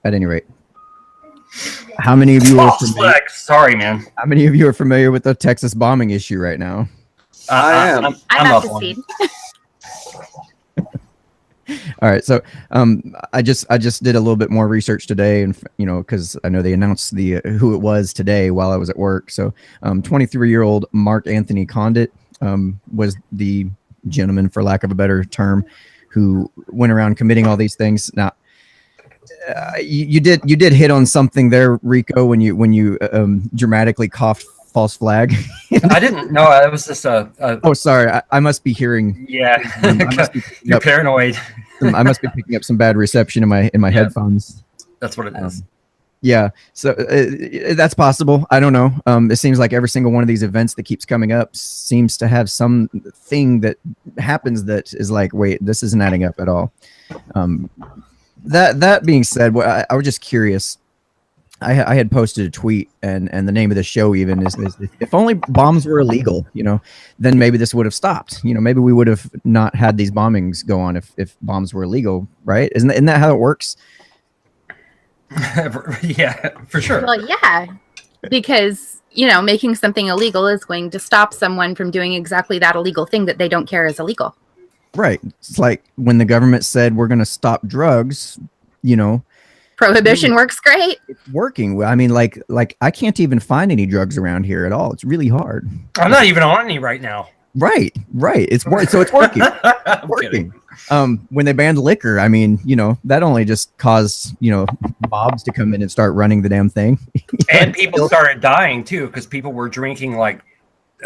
At any rate, how many of you are familiar? Sorry, man. How many of you are familiar with the Texas bombing issue right now? I am. I'm up to speed. All right, so I just did a little bit more research today, and because I know they announced who it was today while I was at work. So, 23-year-old Mark Anthony Condit was the gentleman, for lack of a better term, who went around committing all these things. Now, you did hit on something there, Rico, when you dramatically coughed false flag. I didn't know. It was just oh, sorry. I must be hearing. Yeah, you're paranoid. I must be picking up some bad reception in my headphones. That's what it is. Yeah, so that's possible. I don't know. It seems like every single one of these events that keeps coming up seems to have something that happens that is like, wait, this isn't adding up at all. That being said, I was just curious. I had posted a tweet, and the name of the show even is if only bombs were illegal, then maybe this would have stopped. Maybe we would have not had these bombings go on if bombs were illegal, right? Isn't that how it works? Yeah, for sure. Well, yeah, because making something illegal is going to stop someone from doing exactly that illegal thing that they don't care is illegal. Right. It's like when the government said we're going to stop drugs, prohibition works great. It's working. I mean, like I can't even find any drugs around here at all. It's really hard. I'm not even on any right now. Right. So it's working. Working. When they banned liquor, I mean, that only just caused, mobs to come in and start running the damn thing. And people started dying too, because people were drinking like,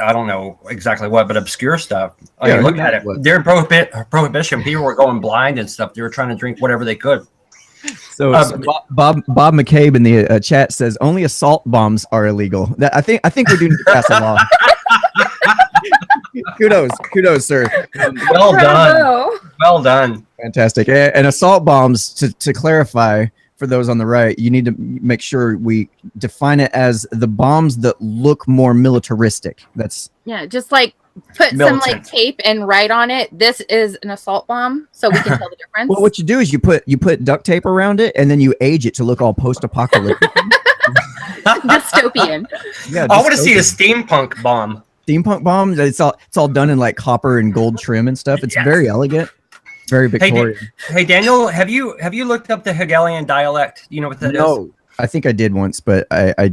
I don't know exactly what, but obscure stuff. I mean, look at it. During prohibition, people were going blind and stuff. They were trying to drink whatever they could. So Bob McCabe in the chat says only assault bombs are illegal. I think we do need to pass a law. Kudos, sir. Well done. Fantastic. And assault bombs, to clarify for those on the right, you need to make sure we define it as the bombs that look more militaristic. That's just like put militant. Some like tape and write on it, this is an assault bomb, so we can tell the difference. Well, what you do is you put duct tape around it, and then you age it to look all post-apocalyptic. Dystopian. Yeah, I want to see a steampunk bomb. Steampunk bomb. It's all done in like copper and gold trim and stuff. It's very elegant, very Victorian. Hey Daniel, have you looked up the Hegelian dialect? You know what that is? No, I think I did once, but I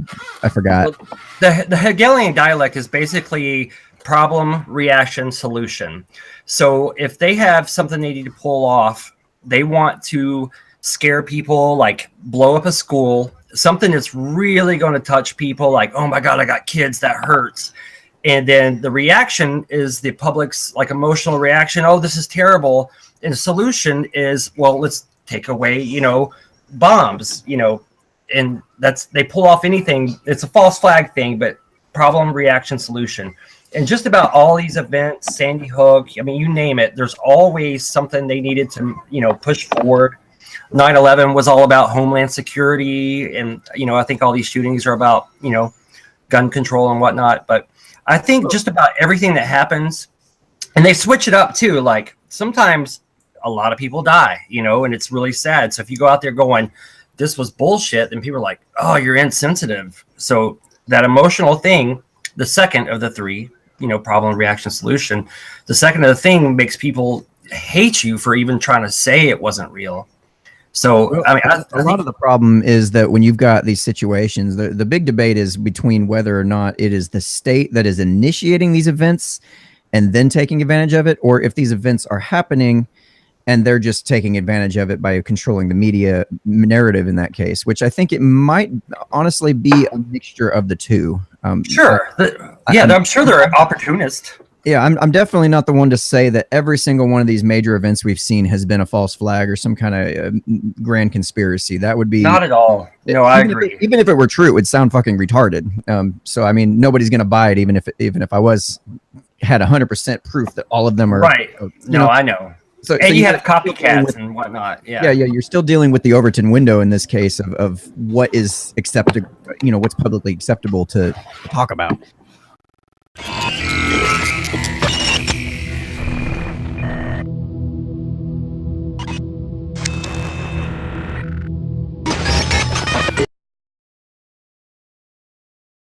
forgot. Well, the Hegelian dialect is basically problem, reaction, solution. So if they have something they need to pull off, they want to scare people, like blow up a school, something that's really going to touch people, like, oh my God, I got kids, that hurts. And then the reaction is the public's like emotional reaction. Oh, this is terrible. And the solution is, well, let's take away, bombs, and they pull off anything. It's a false flag thing, but problem, reaction, solution. And just about all these events, Sandy Hook, I mean, you name it, there's always something they needed to, push forward. 9/11 was all about homeland security. And, I think all these shootings are about, gun control and whatnot. But I think just about everything that happens, and they switch it up too. Like sometimes a lot of people die, and it's really sad. So if you go out there going, this was bullshit, then people are like, oh, you're insensitive. So that emotional thing, the second of the three, problem, reaction, solution, the second of the thing makes people hate you for even trying to say it wasn't real. So, I mean, a lot of the problem is that when you've got these situations, the big debate is between whether or not it is the state that is initiating these events and then taking advantage of it, or if these events are happening and they're just taking advantage of it by controlling the media narrative in that case, which I think it might honestly be a mixture of the two. Sure. I'm sure they're opportunists. Yeah, I'm definitely not the one to say that every single one of these major events we've seen has been a false flag or some kind of grand conspiracy. That would be not at all. No, I agree. Even if it were true, it would sound fucking retarded. So I mean, nobody's gonna buy it, even if I had 100% proof that all of them are right. I know. So you have copycats and whatnot. Yeah. You're still dealing with the Overton window in this case of what is acceptable, what's publicly acceptable to talk about.